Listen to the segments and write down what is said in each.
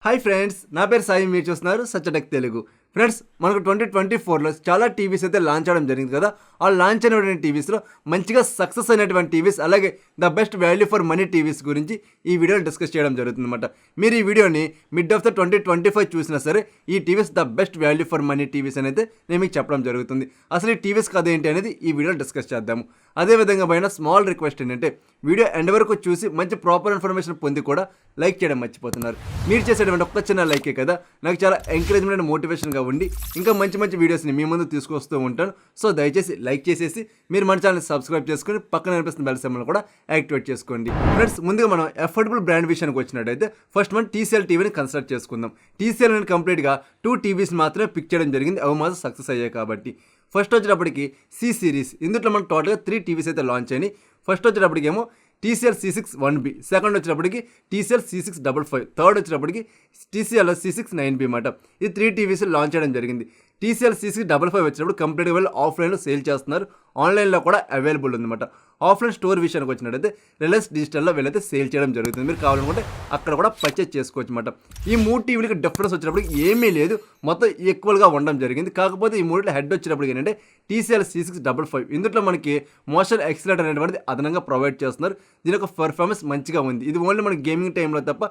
Hi friends, నా పేరు సాయి. మీరు చూస్తున్నారు సచ్చటెక్ తెలుగు. ఫ్రెండ్స్, మనకు 2024లో చాలా టీవీస్ అయితే లాంచ్ అవడం జరిగింది కదా. ఆ లాంచ్ అయినటువంటి టీవీస్లో మంచిగా సక్సెస్ అయినటువంటి టీవీస్, అలాగే the best value for money TVs గురించి ఈ వీడియోని డిస్కస్ చేయడం జరుగుతుంది అనమాట. మీరు ఈ వీడియోని మిడ్ ఆఫ్ ద 2025 చూసినా సరే ఈ TVs the best value for money TVs అనేది నేను మీకు చెప్పడం జరుగుతుంది. అసలు ఈ టీవీస్ కథ ఏంటి అనేది ఈ వీడియోలో డిస్కస్ చేద్దాము. అదేవిధంగా పైన స్మాల్ రిక్వెస్ట్ ఏంటంటే వీడియో ఎండ్ వరకు చూసి మంచి ప్రాపర్ ఇన్ఫర్మేషన్ పొంది కూడా లైక్ చేయడం మర్చిపోతున్నారు. మీరు చేసేటువంటి ఒక్క చిన్న లైకే కదా నాకు చాలా ఎంకరేజ్మెంట్ అండ్ మోటివేషన్గా ఉండి ఇంకా మంచి మంచి వీడియోస్ని మీ ముందు తీసుకొస్తూ ఉంటాను. సో దయచేసి లైక్ చేసేసి మీరు మన ఛానల్ సబ్స్క్రైబ్ చేసుకొని పక్కన కనిపిస్తున్న బెల్ సింబల్ కూడా యాక్టివేట్ చేసుకోండి. ఫ్రెండ్స్, ముందుగా మనం అఫోర్డబుల్ బ్రాండ్ విషయానికి వచ్చినట్టయితే ఫస్ట్ మనం TCL టీవీని కన్సిడర్ చేసుకుందాం. TCL అనేది కంప్లీట్గా 2 TVs మాత్రమే పిక్ చేయడం జరిగింది. అవి మాత్రం సక్సెస్ అయ్యాయి కాబట్టి. ఫస్ట్ వచ్చేటప్పటికి C సిరీస్, ఇందులో మనకు టోటల్గా 3 TVs అయితే లాంచ్ అయినాయి. ఫస్ట్ వచ్చేటప్పటికి ఏమో TCL C6-1B, సెకండ్ వచ్చేటప్పటికి TCL C655, థర్డ్ వచ్చేటప్పటికి TCL C6-9B అన్నమాట. ఈ 3 TVs లాంచ్ చేయడం జరిగింది. TCL C655 వచ్చినప్పుడు కంప్లీట్గా వెళ్ళి ఆఫ్లైన్లో సేల్ చేస్తున్నారు, ఆన్లైన్లో కూడా అవైలబుల్ ఉందన్నమాట. ఆఫ్లైన్ స్టోర్ విషయానికి వచ్చినట్టయితే రిలయన్స్ డిజిటల్లో వీళ్ళైతే సేల్ చేయడం జరుగుతుంది. మీరు కావాలనుకుంటే అక్కడ కూడా పర్చేజ్ చేసుకోవచ్చు అన్నమాట. ఈ 3 టీవీలకి డిఫరెన్స్ వచ్చినప్పటికి ఏమీ లేదు, మొత్తం ఈక్వల్గా ఉండడం జరిగింది. కాకపోతే ఈ 3 హెడ్ వచ్చేటప్పటికి ఏంటంటే TCL C655, ఇందులో మనకి మోషన్ ఎక్సిలరేటర్ అనేటువంటిది అదనంగా ప్రొవైడ్ చేస్తున్నారు. దీని యొక్క పర్ఫార్మెన్స్ మంచిగా ఉంది. ఇది ఓన్లీ మనకి గేమింగ్ టైంలో తప్ప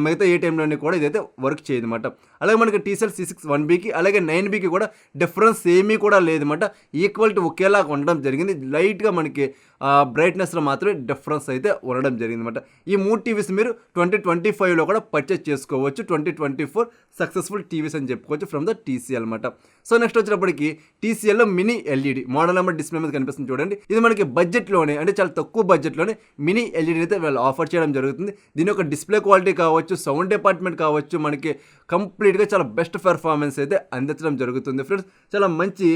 మిగతా ఏ టైంలోనే కూడా ఇదైతే వర్క్ చేయదు అనమాట. అలాగే మనకి TCL C6-1Bకి అలాగే 9Bకి కూడా డిఫరెన్స్ ఏమీ కూడా లేదన్నమాట. ఈక్వాలిటీ ఒకేలాగా ఉండడం జరిగింది. లైట్గా మనకి బ్రైట్నెస్లో మాత్రమే డిఫరెన్స్ అయితే ఉండడం జరిగింది అనమాట. ఈ 3 టీవీస్ మీరు 2025లో కూడా పర్చేస్ చేసుకోవచ్చు. 2024 సక్సెస్ఫుల్ టీవీస్ అని చెప్పుకోవచ్చు ఫ్రమ్ ద TCL అనమాట. సో నెక్స్ట్ వచ్చేటప్పటికి TCLలో mini LED model number display మీద కనిపిస్తుంది చూడండి. ఇది మనకి బడ్జెట్లోనే, అంటే చాలా తక్కువ బడ్జెట్లోనే మినీ LED అయితే వాళ్ళు ఆఫర్ చేయడం జరుగుతుంది. దీని యొక్క డిస్ప్లే క్వాలిటీ కావచ్చు, సౌండ్ డిపార్ట్మెంట్ కావచ్చు, మనకి కంప్లీట్గా చాలా బెస్ట్ పెర్ఫార్మెన్స్ అయితే అందించడం జరుగుతుంది. ఫ్రెండ్స్, చాలా మంచి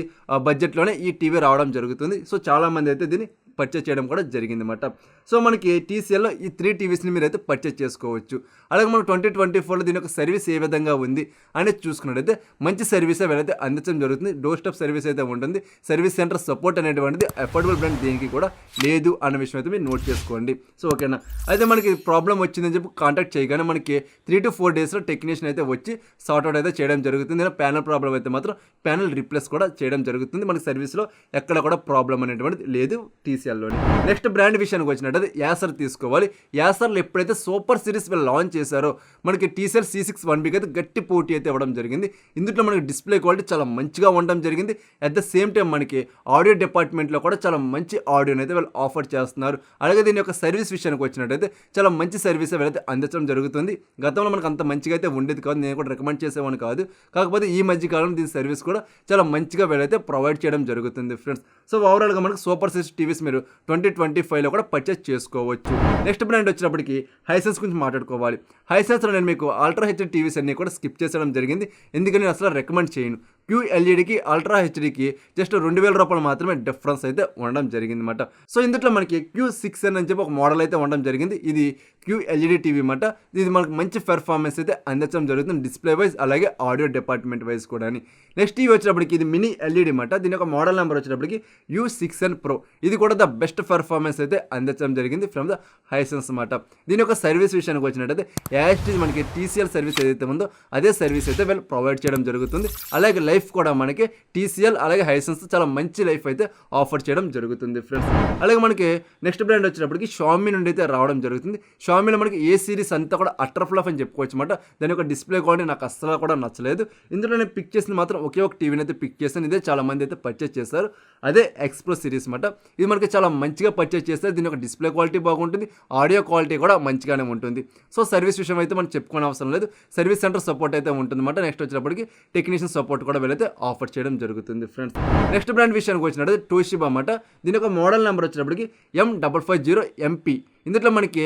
బడ్జెట్లోనే ఈ టీవీ రావడం జరుగుతుంది. సో చాలామంది అయితే దీన్ని పర్చేస్ చేయడం కూడా జరిగింది అన్నమాట. సో మనకి TCLలో ఈ 3 టీవీస్ని మీరు అయితే పర్చేస్ చేసుకోవచ్చు. అలాగే మనం 2024లో దీని యొక్క సర్వీస్ ఏ విధంగా ఉంది అనేది చూసుకున్నట్టయితే మంచి సర్వీసే వీళ్ళైతే అందించడం జరుగుతుంది. డోర్ స్టెప్ సర్వీస్ అయితే ఉంటుంది. సర్వీస్ సెంటర్ సపోర్ట్ అనేటువంటిది అఫోర్డబుల్ బ్రాండ్ దేనికి కూడా లేదు అన్న విషయం అయితే మీరు నోట్ చేసుకోండి. సో ఓకేనా. అయితే మనకి ప్రాబ్లం వచ్చిందని చెప్పి కాంటాక్ట్ చేయగానే మనకి 3 to 4 డేస్లో టెక్నీషియన్ అయితే వచ్చి సార్ట్అవుట్ అయితే చేయడం జరుగుతుంది. ప్యానల్ ప్రాబ్లం అయితే మాత్రం ప్యానల్ రీప్లేస్ కూడా చేయడం జరుగుతుంది. మనకి సర్వీస్లో ఎక్కడ కూడా ప్రాబ్లం అనేటువంటిది లేదు TCLలోని. నెక్స్ట్ బ్రాండ్ విషయానికి వచ్చినట్టయితే యాసర్ తీసుకోవాలి. యాసర్లో ఎప్పుడైతే సూపర్ సిరీస్ వీళ్ళు లాంచ్ చేశారో మనకి TCL C6-1Bకి అయితే గట్టి పోటీ అయితే ఇవ్వడం జరిగింది. ఇందులో మనకి డిస్ప్లే క్వాలిటీ చాలా మంచిగా ఉండడం జరిగింది. అట్ ద సేమ్ టైం మనకి ఆడియో డిపార్ట్మెంట్లో కూడా చాలా మంచి ఆడియోని అయితే వీళ్ళు ఆఫర్ చేస్తున్నారు. అలాగే దీని యొక్క సర్వీస్ విషయానికి వచ్చినట్టయితే చాలా మంచి సర్వీస్ వీళ్ళైతే అందించడం జరుగుతుంది. గతంలో మనకు అంత మంచిగా అయితే ఉండేది కాదు, నేను కూడా రికమెండ్ చేసేవాడిని కాదు. కాకపోతే ఈ మధ్య కాలంలో దీని సర్వీస్ కూడా చాలా మంచిగా వీళ్ళైతే ప్రొవైడ్ చేయడం జరుగుతుంది ఫ్రెండ్స్. సో ఓవరాల్గా మనకు సూపర్ సిరీస్ టీవీస్ మీరు 2025లో కూడా పర్చేస్ చేసుకోవచ్చు. నెక్స్ట్ బ్రాండ్ వచ్చినప్పటికి హైసెన్స్ గురించి మాట్లాడుకోవాలి. హైసెన్స్లో నేను మీకు అల్ట్రా హెచ్డి టీవీస్ అన్ని కూడా స్కిప్ చేసడం జరిగింది, ఎందుకని నేను అసలు రికమెండ్ చేయను. QLEDకి అల్ట్రా హెచ్డికి జస్ట్ 2000 రూపాయలు మాత్రమే డిఫరెన్స్ అయితే ఉండడం జరిగింది అనమాట. సో ఇందులో మనకి Q6N అని చెప్పి ఒక మోడల్ అయితే ఉండడం జరిగింది. ఇది QLED టీవీ అనమాట. ఇది మనకు మంచి పెర్ఫార్మెన్స్ అయితే అందించడం జరుగుతుంది డిస్ప్లే వైజ్ అలాగే ఆడియో డిపార్ట్మెంట్ వైజ్ కూడా. నెక్స్ట్ టీవీ వచ్చేటప్పటికి ఇది మినీ LED అనమాట. దీని యొక్క మోడల్ నెంబర్ వచ్చేటప్పటికి U6N Pro. ఇది కూడా ద బెస్ట్ పెర్ఫార్మెన్స్ అయితే అందించడం జరిగింది ఫ్రమ్ ద హైసెన్స్ అనమాట. దీని యొక్క సర్వీస్ విషయానికి వచ్చినట్టయితే యాక్చువల్లీ మనకి TCL సర్వీస్ ఏదైతే ఉందో అదే సర్వీస్ అయితే వీళ్ళు ప్రొవైడ్ చేయడం జరుగుతుంది. అలాగే లైఫ్ కూడా మనకి TCL అలాగే హైసెన్స్ చాలా మంచి లైఫ్ అయితే ఆఫర్ చేయడం జరుగుతుంది ఫ్రెండ్స్. అలాగే మనకి నెక్స్ట్ బ్రాండ్ వచ్చినప్పటికి షామీ నుండి అయితే రావడం జరుగుతుంది. షామీలో మనకి ఏ సిరీస్ అంతా కూడా అటర్ ఫ్లాప్ అని చెప్పుకోవచ్చు అనమాట. దాని యొక్క డిస్ప్లే క్వాలిటీ నాకు అస్సలు కూడా నచ్చలేదు. ఇందులో నేను పిక్ చేసిన మాత్రం ఒకే ఒక టీవీని అయితే పిక్ చేశాను. ఇదే చాలా మంది అయితే పర్చేస్ చేశారు. అదే ఎక్స్ప్రెస్ సిరీస్ అనమాట. ఇది మనకి చాలా మంచిగా పర్చేస్ చేస్తారు. దీని యొక్క డిస్ప్లే క్వాలిటీ బాగుంటుంది, ఆడియో క్వాలిటీ కూడా మంచిగానే ఉంటుంది. సో సర్వీస్ విషయం అయితే మనం చెప్పుకోని అవసరం లేదు. సర్వీస్ సెంటర్ సపోర్ట్ అయితే ఉంటుంది అనమాట. నెక్స్ట్ వచ్చేటప్పటికి టెక్నీషియన్ సపోర్ట్ కూడా వీళ్ళైతే ఆఫర్ చేయడం జరుగుతుంది ఫ్రెండ్స్. నెక్స్ట్ బ్రాండ్ విషయానికి వచ్చినట్టు టోషిబా అన్నమాట. దీని యొక్క మోడల్ నెంబర్ వచ్చేటప్పటికి M550MP. ఇందులో మనకి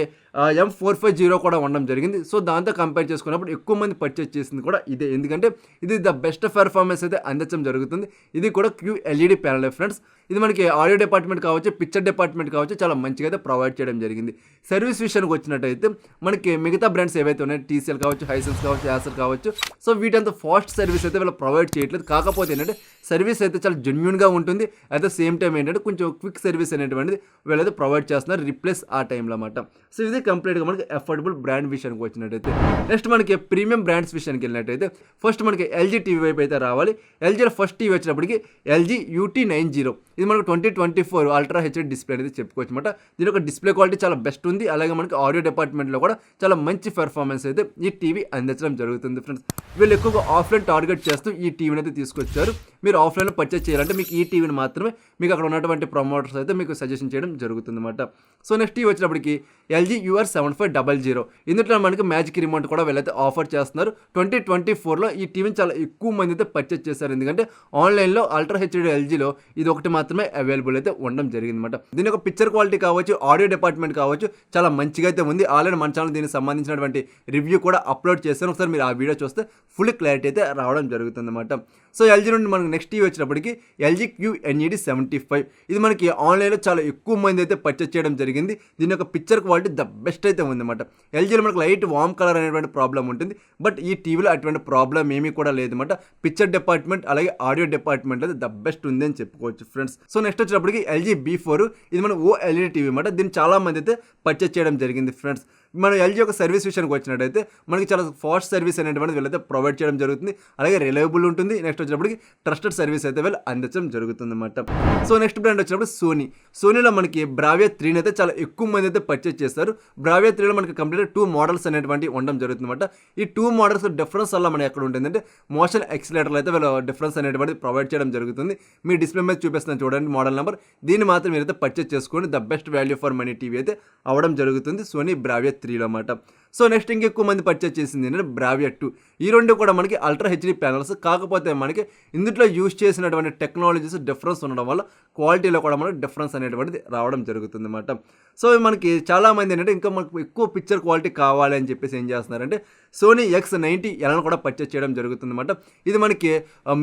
M450 కూడా ఉండడం జరిగింది. సో దాంతో కంపేర్ చేసుకున్నప్పుడు ఎక్కువ మంది పర్చేస్ చేసింది కూడా ఇదే, ఎందుకంటే ఇది ద బెస్ట్ పెర్ఫార్మెన్స్ అయితే అందించడం జరుగుతుంది. ఇది కూడా QLED ప్యానల్ ఫ్రెండ్స్. ఇది మనకి ఆడియో డిపార్ట్మెంట్ కావచ్చు, పిక్చర్ డిపార్ట్మెంట్ కావచ్చు, చాలా మంచిగా అయితే ప్రొవైడ్ చేయడం జరిగింది. సర్వీస్ విషయానికి వచ్చినట్టయితే మనకి మిగతా బ్రాండ్స్ ఏవైతే ఉన్నాయో TCL కావచ్చు, హైసెన్స్ కావచ్చు, యాసర్ కావచ్చు, సో వీటంతా ఫాస్ట్ సర్వీస్ అయితే వీళ్ళు ప్రొవైడ్ చేయట్లేదు. కాకపోతే ఏంటంటే సర్వీస్ అయితే చాలా జెన్యూన్గా ఉంటుంది. అట్ ద సేమ్ టైం ఏంటంటే కొంచెం క్విక్ సర్వీస్ అనేటువంటిది వీళ్ళైతే ప్రొవైడ్ చేస్తున్నారు రిప్లేస్ ఆ టైంలో. టైంలో అన్నమాట. సో ఇది కంప్లీట్గా మనకి అఫోర్డబుల్ బ్రాండ్ విషయానికి వచ్చినట్టయితే. నెక్స్ట్ మనకి ప్రీమియం బ్రాండ్స్ విషయానికి వెళ్ళినట్టయితే ఫస్ట్ మనకి ఎల్జీ టీవీ వైపు అయితే రావాలి. ఎల్జీలో ఫస్ట్ టీవీ వచ్చినప్పటికి ఎల్జీ UT90. ఇది మనకు 2024 అల్ట్రా హెచ్డి డిస్ప్లే అనేది చెప్పుకోవచ్చు అనమాట. దీని యొక్క డిస్ప్లే క్వాలిటీ చాలా బెస్ట్ ఉంది. అలాగే మనకి ఆడియో డిపార్ట్మెంట్లో కూడా చాలా మంచి పెర్ఫార్మెన్స్ అయితే ఈ టీవీ అందించడం జరుగుతుంది ఫ్రెండ్స్. వీళ్ళు ఎక్కువగా ఆఫ్లైన్ టార్గెట్ చేస్తూ ఈ టీవీని అయితే తీసుకొచ్చారు. మీరు ఆఫ్లైన్లో పర్చేస్ చేయాలంటే మీకు ఈ టీవీని మాత్రమే మీకు అక్కడ ఉన్నటువంటి ప్రమోటర్స్ అయితే మీకు సజెషన్ చేయడం జరుగుతుంది అనమాట. సో నెక్స్ట్ టీవీ వచ్చినప్పటికి ఎల్జీ UR7500. ఇందులో మనకి మ్యాజిక్ రిమోట్ కూడా వీళ్ళైతే ఆఫర్ చేస్తున్నారు. 2024లో ఈ టీవీని చాలా ఎక్కువ మంది అయితే పర్చేస్ చేశారు. ఎందుకంటే ఆన్లైన్లో అల్ట్రా హెచ్డి ఎల్జీలో ఇది ఒకటి మాత్రమే అవైలబుల్ అయితే ఉండడం జరిగింది అనమాట. దీని యొక్క పిక్చర్ క్వాలిటీ కావచ్చు, ఆడియో డిపార్ట్మెంట్ కావచ్చు చాలా మంచిగా అయితే ఉంది. ఆల్రెడీ మన ఛానల్ దీనికి సంబంధించినటువంటి రివ్యూ కూడా అప్లోడ్ చేస్తాను. ఒకసారి మీరు ఆ వీడియో చూస్తే ఫుల్ క్లారిటీ అయితే రావడం జరుగుతుంది అనమాట. సో ఎల్జీ నుండి మనకి నెక్స్ట్ టీవీ వచ్చినప్పటికి ఎల్జీ QNED75. ఇది మనకి ఆన్లైన్లో చాలా ఎక్కువ మంది అయితే పర్చేస్ చేయడం జరిగింది. దీని యొక్క పిక్చర్ క్వాలిటీ ద బెస్ట్ అయితే ఉందన్నమాట. ఎల్జీలో మనకు లైట్ వామ్ కలర్ అనేటువంటి ప్రాబ్లం ఉంటుంది. బట్ ఈ టీవీలో అటువంటి ప్రాబ్లం ఏమీ కూడా లేదన్నమాట. పిక్చర్ డిపార్ట్మెంట్ అలాగే ఆడియో డిపార్ట్మెంట్ అయితే ద బెస్ట్ ఉంది అని చెప్పుకోవచ్చు ఫ్రెండ్స్. సో నెక్స్ట్ వచ్చినప్పటికి ఎల్జీ B4. ఇది మన OLED టీవీ అనమాట. దీన్ని చాలా మంది అయితే పర్చేస్ చేయడం జరిగింది ఫ్రెండ్స్. మనం ఎల్జీ యొక్క సర్వీస్ విషయానికి వచ్చినట్టయితే మనకి చాలా ఫాస్ట్ సర్వీస్ అనేటువంటిది వీళ్ళైతే ప్రొవైడ్ చేయడం జరుగుతుంది. అలాగే రిలయబుల్ ఉంటుంది. నెక్స్ట్ వచ్చినప్పటికి ట్రస్టెడ్ సర్వీస్ అయితే వీళ్ళు అందించడం జరుగుతుంది అనమాట. సో నెక్స్ట్ బ్రాండ్ వచ్చినప్పుడు సోనీలో మనకి బ్రావియా 3 అయితే చాలా ఎక్కువ మంది అయితే పర్చేస్ చేస్తారు. బ్రావియా 3లో మనకి కంప్లీట్ 2 మోడల్స్ అనేటువంటి ఉండడం జరుగుతుంది అనమాట. ఈ 2 మోడల్స్ డిఫరెన్స్ వల్ల మనకి ఎక్కడ ఉంటుందంటే మోషన్ ఎక్సిలేటర్లు అయితే వీళ్ళు డిఫరెన్స్ అనేటువంటిది ప్రొవైడ్ చేయడం జరుగుతుంది. మీ డిస్ప్లే మీద చూపిస్తున్నాను చూడండి మోడల్ నెంబర్. దీన్ని మాత్రం మీరైతే పర్చేస్ చేసుకోండి. The best value for money TV అయితే అవడం జరుగుతుంది సోనీ బ్రావియా 3లో అన్నమాట. సో నెక్స్ట్ ఇంకెక్కువ మంది పర్చేస్ చేసింది ఏంటంటే బ్రావియా 2. ఈ రెండు కూడా మనకి అల్ట్రా హెచ్డి ప్యానల్స్. కాకపోతే మనకి ఇందులో యూజ్ చేసినటువంటి టెక్నాలజీస్ డిఫరెన్స్ ఉండడం వల్ల క్వాలిటీలో కూడా మనకి డిఫరెన్స్ అనేటువంటిది రావడం జరుగుతుంది అన్నమాట. సో మనకి చాలామంది ఏంటంటే ఇంకా మనకు ఎక్కువ పిక్చర్ క్వాలిటీ కావాలి అని చెప్పేసి ఏం చేస్తున్నారంటే సోనీ X90 L కూడా పర్చేస్ చేయడం జరుగుతుంది అనమాట. ఇది మనకి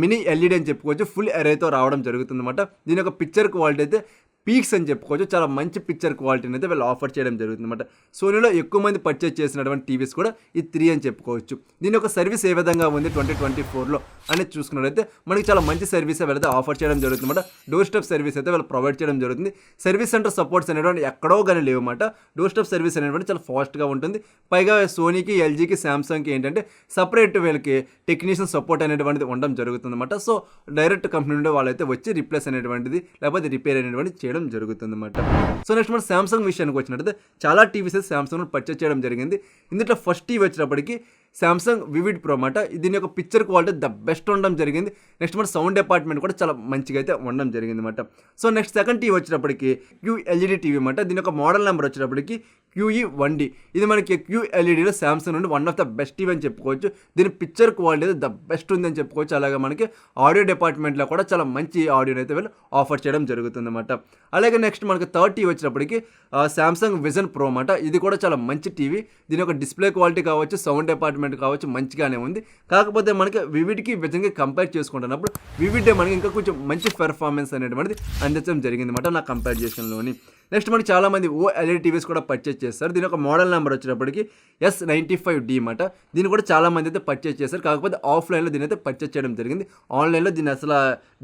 మినీ LED అని చెప్పుకోవచ్చు. ఫుల్ ఎరేతో రావడం జరుగుతుంది అనమాట. దీని యొక్క పిక్చర్ క్వాలిటీ అయితే పీక్స్ అని చెప్పుకోవచ్చు. చాలా మంచి పిక్చర్ క్వాలిటీని అయితే వీళ్ళు ఆఫర్ చేయడం జరుగుతుంది అనమాట. సోనీలో ఎక్కువ మంది పర్చేస్ చేసినటువంటి టీవీస్ కూడా ఈ 3 అని చెప్పుకోవచ్చు. దీని యొక్క సర్వీస్ ఏ విధంగా ఉంది 2024లో అనేది చూసుకున్నట్లయితే మనకి చాలా మంచి సర్వీస్ వీళ్ళైతే ఆఫర్ చేయడం జరుగుతుంది అనమాట. డోర్ స్టెప్ సర్వీస్ అయితే వీళ్ళు ప్రొవైడ్ చేయడం జరుగుతుంది. సర్వీస్ సెంటర్ సపోర్ట్స్ అనేటువంటి ఎక్కడో కానీ లేవు అనమాట. డోర్ స్టెప్ సర్వీస్ అనేటువంటి చాలా ఫాస్ట్గా ఉంటుంది. పైగా సోనీకి, ఎల్జీకి, శాంసంగ్కి ఏంటంటే సపరేట్ వీళ్ళకి టెక్నీషియన్ సపోర్ట్ అనేటువంటిది ఉండడం జరుగుతుంది అనమాట. సో డైరెక్ట్ కంపెనీ నుండి వాళ్ళైతే వచ్చి రిప్లేస్ అనేటువంటిది లేకపోతే రిపేర్ అనేటువంటిది చేయడం జరుగుతుంది అనమాట. సో నెక్స్ట్ మన శాంసంగ్ విషయానికి వచ్చినట్టయితే చాలా టీవీస్ శాంసంగ్ పర్చేస్ చేయడం జరిగింది. ఇందులో ఫస్ట్ టీవీ వచ్చినప్పటికీ శాంసంగ్ వివిడ్ ప్రో అన్నమాట. దీని యొక్క పిక్చర్ క్వాలిటీ ద బెస్ట్ ఉండడం జరిగింది. నెక్స్ట్ మన సౌండ్ డిపార్ట్మెంట్ కూడా చాలా మంచిగా అయితే ఉండడం జరిగింది అనమాట. సో నెక్స్ట్ సెకండ్ టీవీ వచ్చినప్పటికి QLED టీవీ అనమాట. దీని యొక్క మోడల్ నెంబర్ వచ్చినప్పటికి QE1D. ఇది మనకి QLEDలో శాంసంగ్ నుండి one of the best TV అని చెప్పుకోవచ్చు. దీని పిక్చర్ క్వాలిటీ ద బెస్ట్ ఉంది అని చెప్పుకోవచ్చు. అలాగే మనకి ఆడియో డిపార్ట్మెంట్లో కూడా చాలా మంచి ఆడియోని అయితే వీళ్ళు ఆఫర్ చేయడం జరుగుతుంది అనమాట. అలాగే నెక్స్ట్ మనకి థర్డ్ టీవీ వచ్చినప్పటికి శాంసంగ్ విజన్ ప్రో అన్నమాట. ఇది కూడా చాలా మంచి టీవీ. దీని యొక్క డిస్ప్లే క్వాలిటీ కావచ్చు, సౌండ్ డిపార్ట్మెంట్ కావచ్చు మంచిగానే ఉంది. కాకపోతే మనకి వివిడ్కి విజన్కి కంపేర్ చేసుకుంటున్నప్పుడు వివిడ్ మనకి ఇంకా కొంచెం మంచి పెర్ఫార్మెన్స్ అనేటువంటిది అందించడం జరిగింది అనమాట నా కంపారిజేషన్లోని. నెక్స్ట్ మనకి చాలామంది OLED టీవీస్ కూడా పర్చేస్ చేస్తారు. దీని యొక్క మోడల్ నెంబర్ వచ్చినప్పటికి S95D అన్నమాట. దీన్ని కూడా చాలామంది అయితే పర్చేస్ చేస్తారు. కాకపోతే ఆఫ్లైన్లో దీని అయితే పర్చేస్ చేయడం జరిగింది. ఆన్లైన్లో దీన్ని అసలు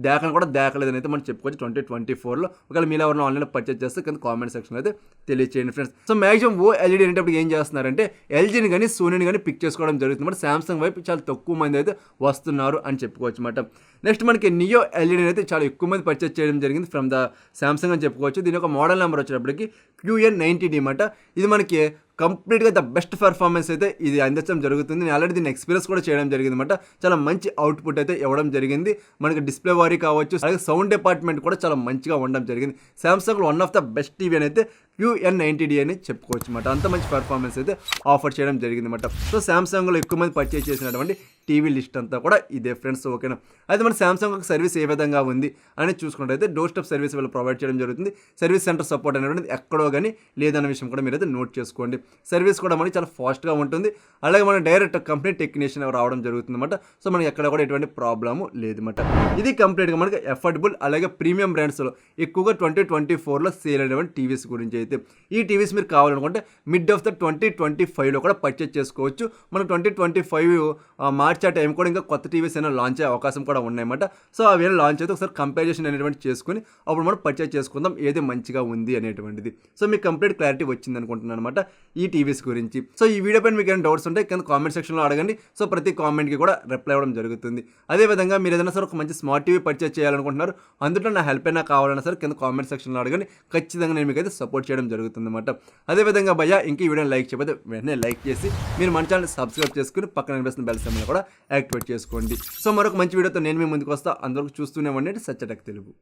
దాకని కూడా దాకలేదని అయితే మనం చెప్పుకోవచ్చు 2024లో. ఒకవేళ మీరు ఎవరైనా ఆన్లైన్లో పర్చేస్ చేస్తే కింద కామెంట్ సెక్షన్లో అయితే తెలియచేయండి ఫ్రెండ్స్. సో మ్యాక్సిమం OLED అనేటప్పుడు ఏం చేస్తున్నారంటే ఎల్జీని కానీ సోనీని కానీ పిక్ చేసుకోవడం జరుగుతుంది అనమాట. శాంసంగ్ వైపు చాలా తక్కువ మంది అయితే వస్తున్నారు అని చెప్పుకోవచ్చు అనమాట. నెక్స్ట్ మనకి నియో LED అయితే చాలా ఎక్కువ మంది పర్చేస్ చేయడం జరిగింది ఫ్రమ్ ద శాంసంగ్ అని చెప్పుకోవచ్చు. దీని యొక్క మోడల్ నెంబర్ వచ్చేటప్పటికి QN90D అన్నమాట. ఇది మనకి కంప్లీట్గా ద బెస్ట్ పర్ఫార్మెన్స్ అయితే ఇది అందించడం జరుగుతుంది. నేను ఆల్రెడీ దీన్ని ఎక్స్పీరియన్స్ కూడా చేయడం జరిగింది అనమాట. చాలా మంచి అవుట్పుట్ అయితే ఇవ్వడం జరిగింది. మనకి డిస్ప్లే వారీ కావచ్చు, అలాగే సౌండ్ డిపార్ట్మెంట్ కూడా చాలా మంచిగా ఉండడం జరిగింది. శాంసంగ్లో one of the best TV అని అయితే QN90D అని చెప్పుకోవచ్చు అనమాట. అంత మంచి పర్ఫార్మెన్స్ అయితే ఆఫర్ చేయడం జరిగింది అనమాట. సో శాంసంగ్లో ఎక్కువ మంది పర్చేస్ చేసినటువంటి టీవీ లిస్ట్ అంతా కూడా ఇదే ఫ్రెండ్స్. ఓకేనా, అయితే మన శాంసంగ్ సర్వీస్ ఏ విధంగా ఉంది అని చూసుకుంటే డోర్ స్టెప్ సర్వీస్ వీళ్ళు ప్రొవైడ్ చేయడం జరుగుతుంది. సర్వీస్ సెంటర్ సపోర్ట్ అనేటువంటి ఎక్కడో కానీ లేదన్న విషయం కూడా మీరైతే నోట్ చేసుకోండి. సర్వీస్ కూడా మనకి చాలా ఫాస్ట్గా ఉంటుంది. అలాగే మనం డైరెక్ట్ కంపెనీ టెక్నీషియన్ రావడం జరుగుతుంది అనమాట. సో మనకి ఎక్కడ కూడా ఎటువంటి ప్రాబ్లము లేదన్నమాట. ఇది కంప్లీట్గా మనకి ఎఫర్డబుల్ అలాగే ప్రీమియం బ్రాండ్స్లో ఎక్కువగా 2024లో సేల్ అయినటువంటి టీవీస్ గురించి అయితే. ఈ టీవీస్ మీరు కావాలనుకుంటే మిడ్ ఆఫ్ ద 2025లో కూడా పర్చేజ్ చేసుకోవచ్చు. మనం 2025 మార్చ్ ఆ టైం కూడా ఇంకా కొత్త టీవీస్ అయినా లాంచ్ అయ్యే అవకాశం కూడా ఉన్నాయన్నమాట. సో అవి లాంచ్ అయితే ఒకసారి కంపారిజన్ అనేటువంటి చేసుకుని అప్పుడు మనం పర్చేజ్ చేసుకుందాం ఏది మంచిగా ఉంది అనేటువంటిది. సో మీకు కంప్లీట్ క్లారిటీ వచ్చింది అనుకుంటున్నాను అనమాట ఈ టీవీస్ గురించి. సో ఈ వీడియో పైన మీకు ఏమైనా డౌట్స్ ఉంటే కింద కామెంట్ సెక్షన్లో అడగండి. సో ప్రతి కామెంట్కి కూడా రిప్లై ఇవ్వడం జరుగుతుంది. అదేవిధంగా మీరు ఏదైనా సరే ఒక మంచి స్మార్ట్ టీవీ పర్చేజ్ చేయాలనుకుంటున్నారు, అందులో నా హెల్ప్ అయినా కావాలన్నా సరే కింద కామెంట్ సెక్షన్లో అడగండి. ఖచ్చితంగా నేను మీకు అయితే సపోర్ట్ చేయడం జరుగుతుంది అనమాట. అదేవిధంగా భయ్యా ఇంక ఈ వీడియోని లైక్ చేయకపోతే వెంటనే లైక్ చేసి మీరు మన ఛానల్ సబ్స్క్రైబ్ చేసుకుని పక్కన కనిపిస్తున్న బెల్ సింబల్ కూడా యాక్టివేట్ చేసుకోండి. సో మరొక మంచి వీడియోతో నేను మీ ముందుకు వస్తా. అందరికీ చూస్తూనే ఉండండి సత్య టెక్ తెలుగు.